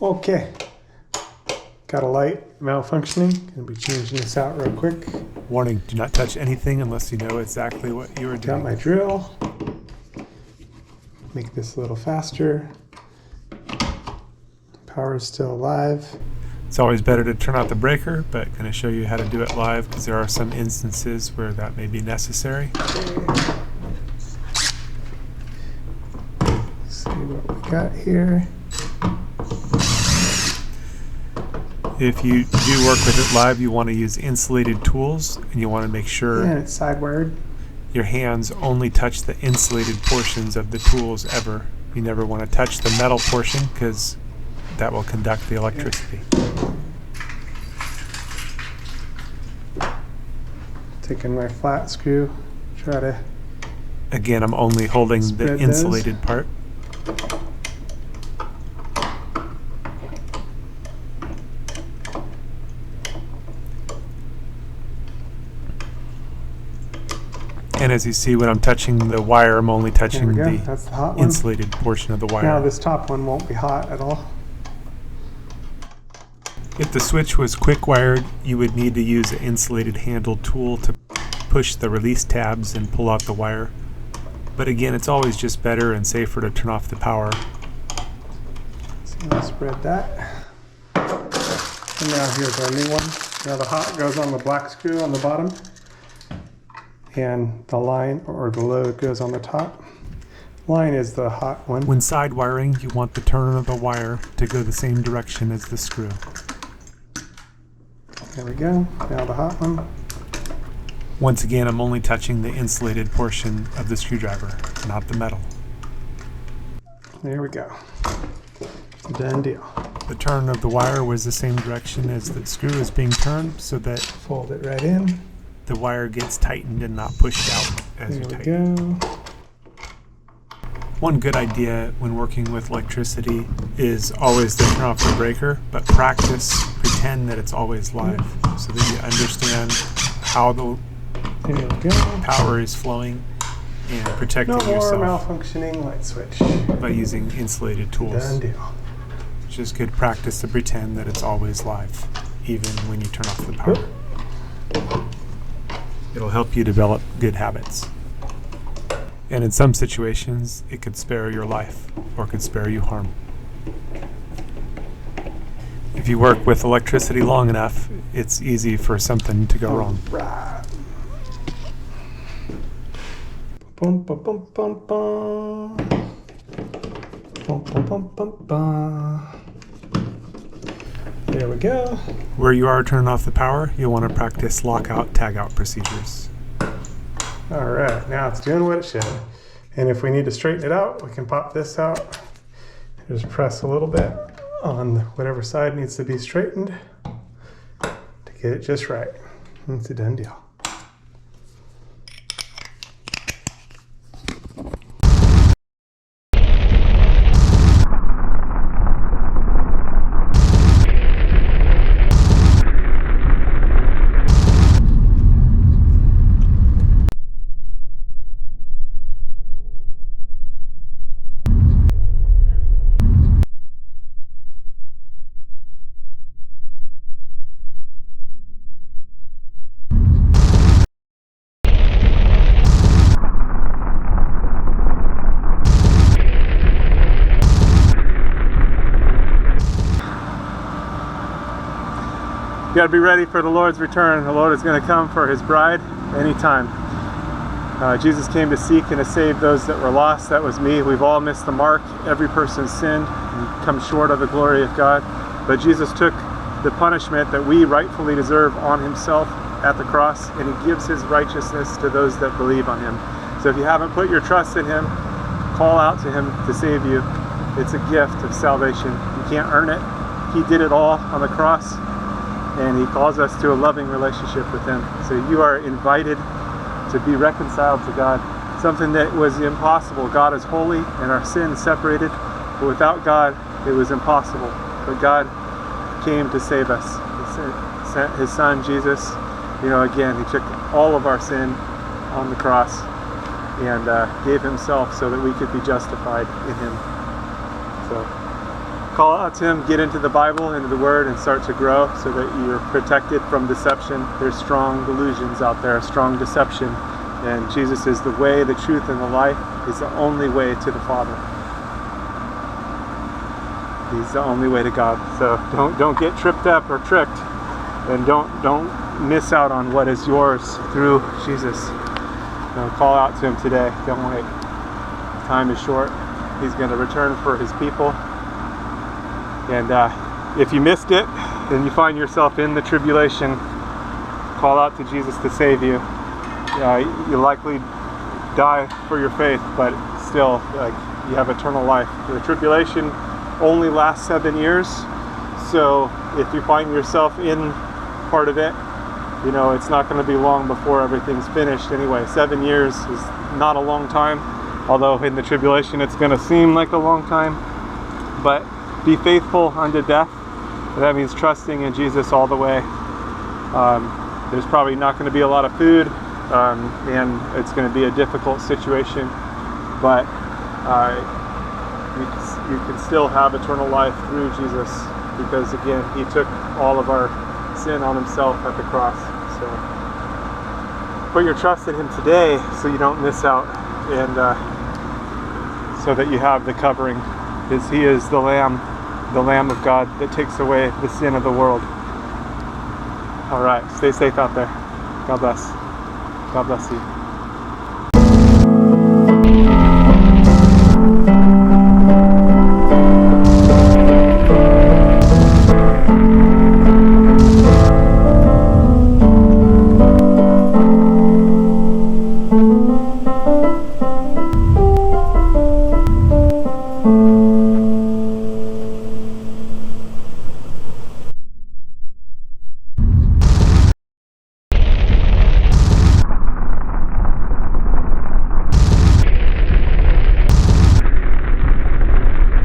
Okay, got a light malfunctioning. Gonna be changing this out real quick. Warning, do not touch anything unless you know exactly what you are doing. Got my drill. Make this a little faster. Power is still alive. It's always better to turn out the breaker, but going to show you how to do it live because there are some instances where that may be necessary. See what we got here. If you do work with it live, you want to use insulated tools, and you want to make sure And it's side-wired. your hands only touch the insulated portions of the tools ever. You never want to touch the metal portion because that will conduct the electricity. Taking my flat screw, try to Again, I'm only holding the Spread those. insulated part. And as you see, when I'm touching the wire, I'm only there touching we go. the That's the hot one. insulated portion of the wire. Now this top one won't be hot at all. If the switch was quick wired, you would need to use an insulated handled tool to push the release tabs and pull out the wire. But again, it's always just better and safer to turn off the power. So let's spread that. And now here's our new one. Now the hot goes on the black screw on the bottom. And the line or the load goes on the top. Line is the hot one. When side wiring, you want the turn of the wire to go the same direction as the screw. There we go. Now the hot one. Once again, I'm only touching the insulated portion of the screwdriver, not the metal. There we go. Done deal. The turn of the wire was the same direction as the screw is being turned so that Fold it right in. the wire gets tightened and not pushed out as you There we tighten. go. One good idea when working with electricity is always to turn off the breaker, but practice, pretend that it's always live so that you understand how the There we go. power is flowing and protecting No more yourself malfunctioning light switch. by using insulated tools. Done deal. It's just good practice to pretend that it's always live, even when you turn off the power. It'll help you develop good habits. And in some situations, it could spare your life or could spare you harm. If you work with electricity long enough, it's easy for something to go wrong. Right. Bum, bum, bum, bum, bum. Bum, bum, bum, bum, bum. There we go. Where you are turning off the power, you'll want to practice lockout, tagout procedures. All right, now it's doing what it should. And if we need to straighten it out, we can pop this out. Just press a little bit on whatever side needs to be straightened to get it just right. It's a done deal. You got to be ready for the Lord's return. The Lord is going to come for his bride anytime. Jesus came to seek and to save those that were lost. That was me. We've all missed the mark. Every person's sinned and come short of the glory of God. But Jesus took the punishment that we rightfully deserve on himself at the cross, and he gives his righteousness to those that believe on him. So if you haven't put your trust in him, call out to him to save you. It's a gift of salvation. You can't earn it. He did it all on the cross, and he calls us to a loving relationship with him. So you are invited to be reconciled to God, something that was impossible. God is holy and our sin separated, but without God it was impossible. But God came to save us. He sent his son Jesus. Again, he took all of our sin on the cross and gave himself so that we could be justified in him. So call out to Him, get into the Bible, into the Word, and start to grow so that you're protected from deception. There's strong delusions out there, strong deception. And Jesus is the way, the truth, and the life. He's the only way to the Father. He's the only way to God. So don't get tripped up or tricked, and don't miss out on what is yours through Jesus. Call out to Him today. Don't wait. Time is short. He's going to return for His people. And if you missed it and you find yourself in the tribulation, call out to Jesus to save you. You'll likely die for your faith, but still, you have eternal life. The tribulation only lasts 7 years, so if you find yourself in part of it, it's not going to be long before everything's finished anyway. 7 years is not a long time, although in the tribulation it's going to seem like a long time. But be faithful unto death. That means trusting in Jesus all the way. There's probably not going to be a lot of food, and it's going to be a difficult situation, but you can still have eternal life through Jesus, because again, He took all of our sin on Himself at the cross. So put your trust in Him today so you don't miss out, and so that you have the covering, because He is the Lamb of God that takes away the sin of the world. All right, stay safe out there. God bless. God bless you.